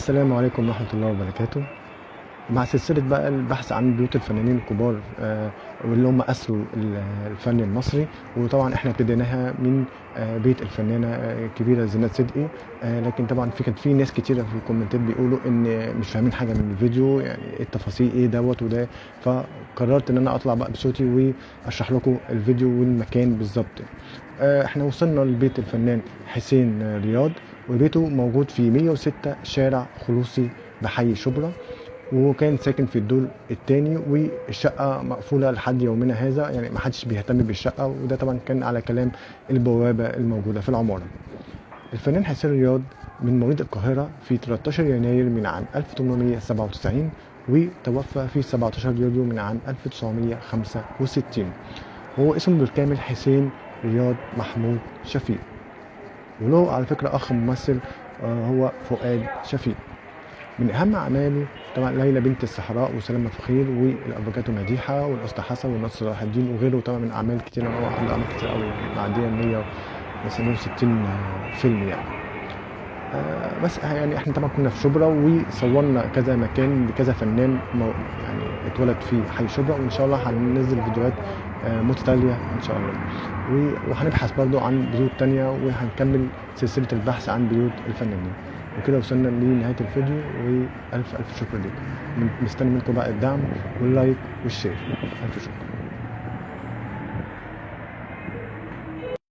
السلام عليكم ورحمة الله وبركاته. مع سلسلة بقى البحث عن بيوت الفنانين الكبار واللي هم أسروا الفن المصري. وطبعا احنا ابتديناها من بيت الفنانة الكبيرة زينات صدقي. لكن طبعا كانت في ناس كتيرة في الكومنتات بيقولوا ان مش فاهمين حاجة من الفيديو، يعني ايه التفاصيل ايه دوت وده. فقررت ان انا اطلع بقى بصوتي واشرح لكم الفيديو والمكان بالظبط. احنا وصلنا لبيت الفنان حسين رياض، وبيته موجود في 106 شارع خلوصي بحي شبرا، وكان ساكن في الدور الثاني، والشقة مقفولة لحد يومنا هذا، يعني ما حدش بيهتم بالشقة، وده طبعا كان على كلام البوابة الموجودة في العمارة. الفنان حسين رياض من مواليد القاهرة في 13 يناير من عام 1897، وتوفى في 17 يوليو من عام 1965. هو اسمه بالكامل حسين رياض محمود شفيق، وله على فكرة أخ ممثل هو فؤاد شفيق. من أهم أعماله طبعا ليلى بنت الصحراء وسلامة فخير والأفوكاتو مديحة والأسطى حسن والنصر صلاح الدين وغيره، طبعا من أعمال كتير. هو عنده أعمال كتير قوي، معدية 160 فيلم يعني. بس يعني احنا طبعا كنا في شبرا وصورنا كذا مكان لكذا فنان يعني اتولد في حي شبرا، وان شاء الله هننزل فيديوهات متتالية ان شاء الله. وهنبحث برضو عن بيوت تانية، وهنكمل سلسلة البحث عن بيوت الفنانين. وكده وصلنا لنهاية الفيديو، وألف ألف شكر لكم. مستني منكم بقى الدعم واللايك والشير. ألف شكر.